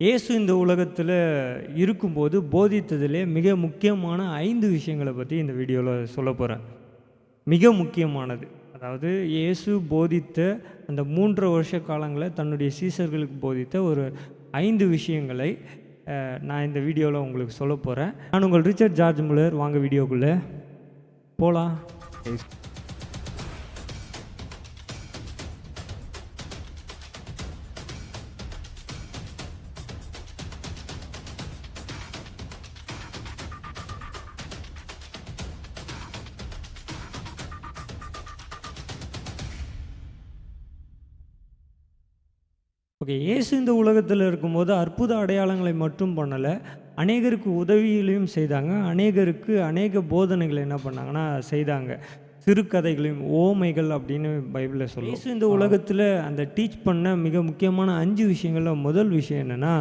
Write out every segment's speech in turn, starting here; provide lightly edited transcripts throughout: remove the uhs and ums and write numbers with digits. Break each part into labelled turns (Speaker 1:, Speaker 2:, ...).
Speaker 1: இயேசு இந்த உலகத்தில் இருக்கும்போது போதித்ததிலே மிக முக்கியமான 5 விஷயங்களை பற்றி இந்த வீடியோவில் சொல்ல போகிறேன். மிக முக்கியமானது, அதாவது இயேசு போதித்த அந்த 3 வருஷ காலங்களை தன்னுடைய சீசர்களுக்கு போதித்த ஒரு 5 விஷயங்களை நான் இந்த வீடியோவில் உங்களுக்கு சொல்ல போகிறேன். நான் உங்கள் ரிச்சர்ட் ஜார்ஜ் முல்லர். வாங்க வீடியோக்குள்ளே போகலாம். ஓகே, இயேசு இந்த உலகத்தில் இருக்கும்போது அற்புத அடையாளங்களை மட்டும் பண்ணலை, அநேகருக்கு உதவிகளையும் செய்தாங்க. அநேகருக்கு அநேக போதனைகளை என்ன பண்ணாங்கன்னா செய்தாங்க. சிறுகதைகளையும் ஓமைகள் அப்படின்னு பைபிளில் சொல்லுவோம். இயேசு இந்த உலகத்தில் அந்த டீச் பண்ண மிக முக்கியமான 5 விஷயங்களில் முதல் விஷயம் என்னென்னா,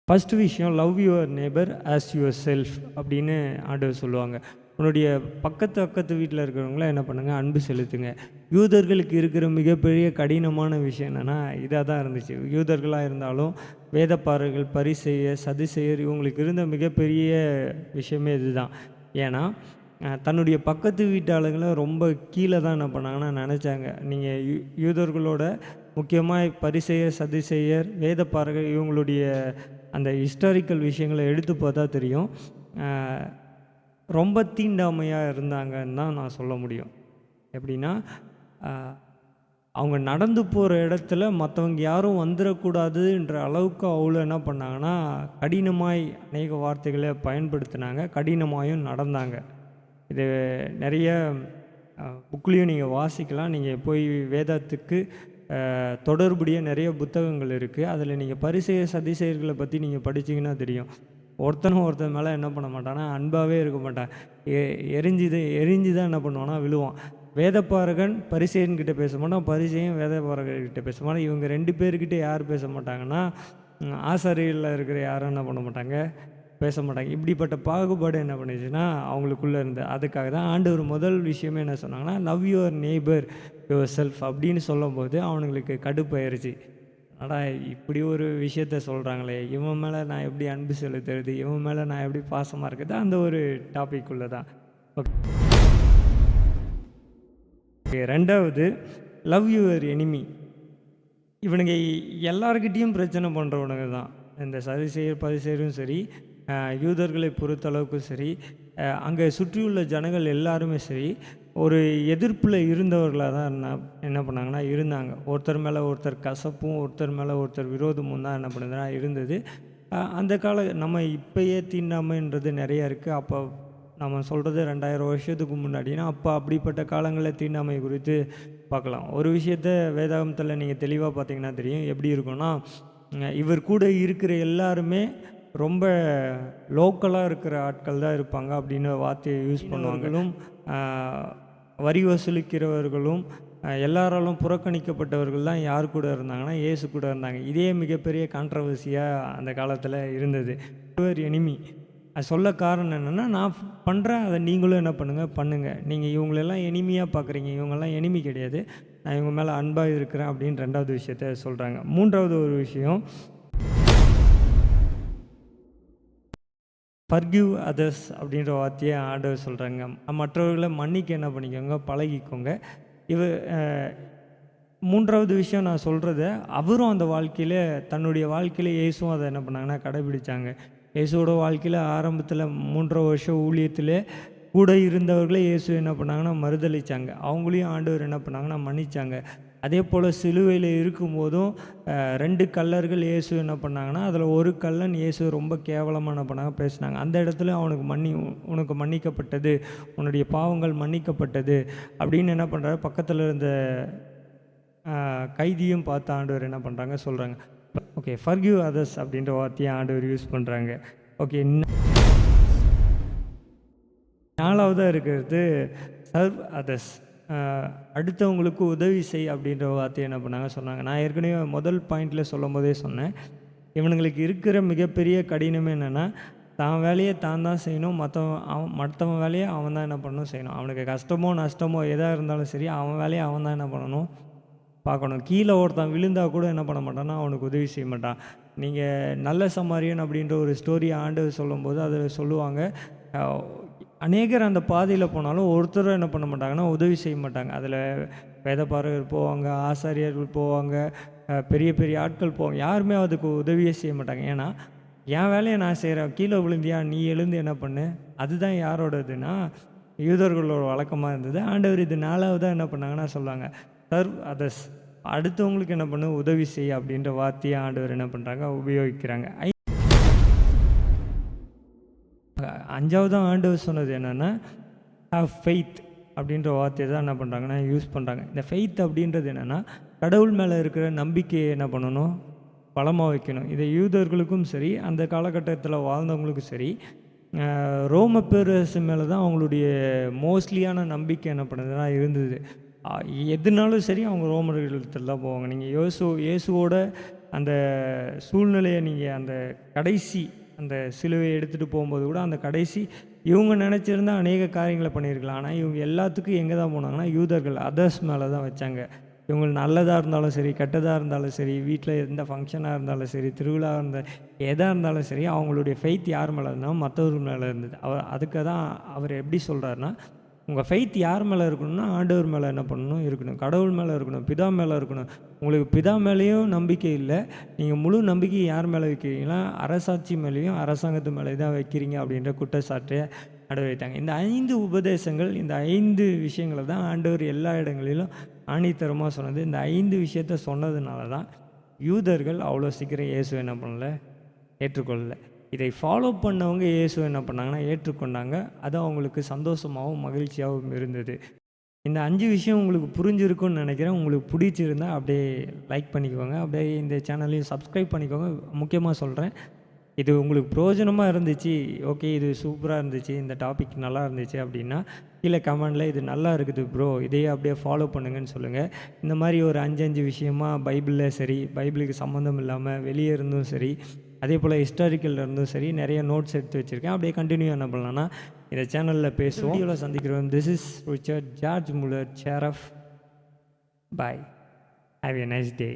Speaker 1: ஃபஸ்ட் விஷயம் love your neighbour as your self அப்படின்னு ஆண்டவர் சொல்லுவாங்க. உன்னுடைய பக்கத்து வீட்டில் இருக்கிறவங்கள என்ன பண்ணுங்கள், அன்பு செலுத்துங்க. யூதர்களுக்கு இருக்கிற மிகப்பெரிய கடினமான விஷயம் என்னென்னா இதாக தான் இருந்துச்சு. யூதர்களாக இருந்தாலும் வேதப்பாரர்கள், பரிசேயர், சதுசேயர் இவங்களுக்கு இருந்த மிகப்பெரிய விஷயமே இதுதான். ஏன்னா தன்னுடைய பக்கத்து வீட்டாளர்களை ரொம்ப கீழே தான் என்ன பண்ணாங்கன்னா நினச்சாங்க. நீங்கள் யூதர்களோட முக்கியமாக பரிசேயர், சதுசேயர், வேதப்பாரர்கள் இவங்களுடைய அந்த ஹிஸ்டாரிக்கல் விஷயங்களை எடுத்து பார்த்தா தெரியும், ரொம்ப தீண்டாமையாக இருந்தாங்கன்னு தான் நான் சொல்ல முடியும். எப்படின்னா, அவங்க நடந்து போகிற இடத்துல மற்றவங்க யாரும் வந்துடக்கூடாதுன்ற அளவுக்கு அவ்வளோ என்ன பண்ணாங்கன்னா கடினமாய் அநேக வார்த்தைகளை பயன்படுத்தினாங்க, கடினமாயும் நடந்தாங்க. இது நிறைய புக்லேயும் நீங்கள் வாசிக்கலாம். நீங்கள் போய் வேதத்துக்கு தொடர்புடைய நிறைய புத்தகங்கள் இருக்குது. அதில் நீங்கள் பரிசேயர், சதுசேயர்களை பற்றி நீங்கள் படிச்சிங்கன்னா தெரியும். ஒருத்தன் மேலே என்ன பண்ண மாட்டான்னா அன்பாகவே இருக்க மாட்டான். எரிஞ்சு தான் என்ன பண்ணுவான்னா விழுவான். வேதப்பாரகன் பரிசேயன்கிட்ட பேச மாட்டான், பரிசேயன் வேதப்பாரகர்கிட்ட பேச மாட்டான். இவங்க 2 பேர்கிட்ட யார் பேச மாட்டாங்கன்னா ஆசாரியரில் இருக்கிற யாரும் என்ன பண்ண மாட்டாங்க, பேச மாட்டாங்க. இப்படிப்பட்ட பாகுபாடு என்ன பண்ணிச்சுன்னா அவங்களுக்குள்ளே இருந்து. அதுக்காக தான் ஆண்டவர் முதல் விஷயமே என்ன சொன்னாங்கன்னா, love your neighbour your self அப்படின்னு சொல்லும்போது அவனுங்களுக்கு கடுப்பாயிருச்சு. ஆனால் இப்படி ஒரு விஷயத்த சொல்கிறாங்களே, இவன் மேலே நான் எப்படி அன்பு செலுத்துறது, இவன் மேலே நான் எப்படி பாசமாக இருக்கிறது, அந்த ஒரு டாபிக் உள்ளே தான். ஓகே, ரெண்டாவது லவ் யுவர் எனிமி. இவனுங்க எல்லாருக்கிட்டேயும் பிரச்சனை பண்ணுறவனுங்க தான். இந்த சதுசேயர், பரிசேயரும் சரி, யூதர்களை பொறுத்தளவுக்கும் சரி, அங்கே சுற்றியுள்ள ஜனங்கள் எல்லாருமே சரி, ஒரு எதிர்ப்பில் இருந்தவர்களாக தான் என்ன பண்ணாங்கன்னா இருந்தாங்க. ஒருத்தர் மேலே ஒருத்தர் கசப்பும், ஒருத்தர் மேலே ஒருத்தர் விரோதமும் தான் என்ன பண்ணுதுன்னா இருந்தது. அந்த நம்ம இப்போயே தீண்டாமைன்றது நிறையா இருக்குது. அப்போ நம்ம சொல்கிறது 2000 வருஷத்துக்கு முன்னாடினா, அப்போ அப்படிப்பட்ட காலங்களில் தீண்டாமை குறித்து பார்க்கலாம். ஒரு விஷயத்த வேதாகமத்தில் நீங்கள் தெளிவாக பார்த்தீங்கன்னா தெரியும். எப்படி இருக்குன்னா, இவர் கூட இருக்கிற எல்லாருமே ரொம்ப லோக்கலாக இருக்கிற ஆட்கள் தான் இருப்பாங்க அப்படின்னு வார்த்தையை யூஸ் பண்ணுவாங்களும். வரி வசூலிக்கிறவர்களும் எல்லாராலும் புறக்கணிக்கப்பட்டவர்கள் தான் யார் கூட இருந்தாங்கன்னா இயேசு கூட இருந்தாங்க. இதே மிகப்பெரிய கான்ட்ரவர்சியாக அந்த காலத்தில் இருந்தது. எனிமி அது சொல்ல காரணம் என்னென்னா, நான் பண்ணுறேன், அதை நீங்களும் என்ன பண்ணுங்கள். நீங்கள் இவங்களெல்லாம் எனிமியாக பார்க்குறீங்க, இவங்கெல்லாம் எனிமி கிடையாது, நான் இவங்க மேலே அன்பாக இருக்கிறேன் அப்படின்னு 2வது விஷயத்த சொல்கிறாங்க. 3வது ஒரு விஷயம், ஃபர்கிவ் அதர்ஸ் அப்படின்ற வார்த்தையை ஆண்டவர் சொல்கிறாங்க. மற்றவர்களை மன்னிக்க என்ன பண்ணிக்கோங்க, பழகிக்கோங்க. 3வது விஷயம் நான் சொல்கிறத அவரும் அந்த வாழ்க்கையில் தன்னுடைய வாழ்க்கையில் இயேசுவும் அதை என்ன பண்ணாங்கன்னா கடைபிடிச்சாங்க. இயேசுவோட வாழ்க்கையில் ஆரம்பத்தில் 3 வருஷம் ஊழியத்தில் கூட இருந்தவர்களே இயேசு என்ன பண்ணாங்கன்னா மறுதளித்தாங்க. அவங்களையும் ஆண்டவர் என்ன பண்ணாங்கன்னா மன்னிச்சாங்க. அதே போல் சிலுவையில் இருக்கும்போதும் 2 கள்ளர்கள் இயேசு என்ன பண்ணாங்கன்னா அதில் ஒரு கள்ளன் இயேசு ரொம்ப கேவலமாக என்ன பண்ணாங்க பேசினாங்க. அந்த இடத்துல உனக்கு மன்னிக்கப்பட்டது, உன்னுடைய பாவங்கள் மன்னிக்கப்பட்டது அப்படின்னு என்ன பண்ணுறாரு, பக்கத்தில் இருந்த கைதியும் பார்த்து ஆண்டவர் என்ன பண்ணுறாங்க சொல்கிறாங்க. ஓகே, ஃபர்கிவ் அதர்ஸ் அப்படின்ற வார்த்தையை ஆண்டவர் யூஸ் பண்ணுறாங்க. ஓகே, 4வதாக இருக்கிறது சர்வ் அதர்ஸ். அடுத்தவங்களுக்கு உதவி செய் அப்படின்ற வார்த்தையை என்ன பண்ணாங்க சொன்னாங்க. நான் ஏற்கனவே முதல் பாயிண்டில் சொல்லும் போதே சொன்னேன், இவனுங்களுக்கு இருக்கிற மிகப்பெரிய கடினமே என்னென்னா, தான் வேலையை தான் செய்யணும், மற்றவன் வேலையை அவன் தான் என்ன பண்ணணும் செய்யணும். அவனுக்கு கஷ்டமோ நஷ்டமோ எதாக இருந்தாலும் சரி, அவன் வேலையை அவன் தான் என்ன பண்ணணும் பார்க்கணும். கீழே ஒருத்தன் விழுந்தா கூட என்ன பண்ண மாட்டான்னா, அவனுக்கு உதவி செய்ய மாட்டான். நீங்கள் நல்ல சமாரியன் அப்படின்ற ஒரு ஸ்டோரியை ஆண்டவர் சொல்லும்போது அதில் சொல்லுவாங்க, அநேகர் அந்த பாதையில் போனாலும் ஒருத்தரும் என்ன பண்ண மாட்டாங்கன்னா, உதவி செய்ய மாட்டாங்க. அதில் வேதபாரகர் போவாங்க, ஆசாரியர்கள் போவாங்க, பெரிய பெரிய ஆட்கள் போவாங்க. யாருமே அதுக்கு உதவியே செய்ய மாட்டாங்க. ஏன்னா, என் வேலையை நான் செய்கிறேன், கீழே விழுந்தியா நீ எழுந்து என்ன பண்ணு. அதுதான் யாரோடதுன்னா யூதர்களோட வழக்கமாக இருந்தது. ஆண்டவர் இது 4வதாக என்ன பண்ணாங்கன்னா சொல்லுவாங்க, சர்வ் அதர்ஸ், அடுத்தவங்களுக்கு என்ன பண்ணு, உதவி செய்ய அப்படின்ற வார்த்தையை ஆண்டவர் என்ன பண்ணுறாங்க, உபயோகிக்கிறாங்க. 5வதாக ஆண்டவர் சொன்னது என்னென்னா, ஹேவ் ஃபெய்த் அப்படின்ற வார்த்தையை தான் என்ன பண்ணுறாங்கன்னா யூஸ் பண்ணுறாங்க. இந்த ஃபெய்த் அப்படின்றது என்னென்னா, கடவுள் மேலே இருக்கிற நம்பிக்கையை என்ன பண்ணணும், பலமாக வைக்கணும். இதை யூதர்களுக்கும் சரி, அந்த காலகட்டத்தில் வாழ்ந்தவங்களுக்கும் சரி, ரோம பேரரசு மேலே தான் அவங்களுடைய மோஸ்ட்லியான நம்பிக்கை என்ன பண்ணுறதுனா இருந்தது. எதுனாலும் சரி அவங்க ரோமர்களத்தில் தான் போவாங்க. நீங்கள் இயேசுவோட அந்த சூழ்நிலையை நீங்கள் அந்த கடைசி அந்த சிலுவையை எடுத்துகிட்டு போகும்போது கூட அந்த கடைசி இவங்க நினச்சிருந்தா அநேக காரியங்களை பண்ணியிருக்கலாம். ஆனால் இவங்க எல்லாத்துக்கும் எங்கே தான் போனாங்கன்னா யூதர்கள் அதர்ஸ் மேலே தான் வச்சாங்க. இவங்க நல்லதாக இருந்தாலும் சரி, கெட்டதாக இருந்தாலும் சரி, வீட்டில் எந்த ஃபங்க்ஷனாக இருந்தாலும் சரி, திருவிழா எதாக இருந்தாலும் சரி, அவங்களுடைய ஃபெய்த் யார் மேலே இருந்தாலும் மற்றவர்கள் மேலே இருந்தது. அதுக்கு தான் அவர் எப்படி சொல்கிறாருன்னா, உங்கள் ஃபெய்த் யார் மேலே இருக்கணும்னா ஆண்டவர் மேலே என்ன பண்ணணும் இருக்கணும், கடவுள் மேலே இருக்கணும், பிதா மேலே இருக்கணும். உங்களுக்கு பிதா மேலேயும் நம்பிக்கை இல்லை, நீங்கள் முழு நம்பிக்கை யார் மேலே வைக்கிறீங்கன்னா அரசாட்சி மேலேயும் அரசாங்கத்து மேலே தான் வைக்கிறீங்க அப்படின்ற குற்றச்சாட்டை வைத்தாங்க. இந்த 5 உபதேசங்கள், இந்த 5 விஷயங்களை தான் ஆண்டவர் எல்லா இடங்களிலும் ஆணித்தரமாக சொன்னது. இந்த 5 விஷயத்த சொன்னதுனால தான் யூதர்கள் அவ்வளோ சீக்கிரம் இயேசுவை என்ன பண்ணல, ஏற்றுக்கொள்ளலை. இதை ஃபாலோ பண்ணவங்க இயேசுவை என்ன பண்ணாங்கன்னா ஏற்றுக்கொண்டாங்க. அது அவங்களுக்கு சந்தோஷமாகவும் மகிழ்ச்சியாகவும் இருந்தது. இந்த 5 விஷயம் உங்களுக்கு புரிஞ்சிருக்குன்னு நினைக்கிறேன். உங்களுக்கு பிடிச்சிருந்தால் அப்படியே லைக் பண்ணிக்கோங்க, அப்படியே இந்த சேனலையும் சப்ஸ்கிரைப் பண்ணிக்கோங்க. முக்கியமாக சொல்கிறேன், இது உங்களுக்கு பிரயோஜனமாக இருந்துச்சு, ஓகே இது சூப்பராக இருந்துச்சு, இந்த டாபிக் நல்லா இருந்துச்சு அப்படின்னா கீழே கமெண்டில் இது நல்லா இருக்குது ப்ரோ, இதையே அப்படியே ஃபாலோ பண்ணுங்கன்னு சொல்லுங்கள். இந்த மாதிரி ஒரு 5 விஷயமாக பைபிளில் சரி, பைபிளுக்கு சம்மந்தம் இல்லாமல் வெளியே இருந்தும் சரி, அதே போல் ஹிஸ்டாரிக்கலில் இருந்தும் சரி நிறைய நோட்ஸ் எடுத்து வச்சுருக்கேன். அப்படியே கண்டினியூ என்ன பண்ணலான்னா இந்த சேனலில் பேசுவோம். வீடியோவில் சந்திக்கிறோம். This is Richard George Muller, chair off. Bye. Have a nice day.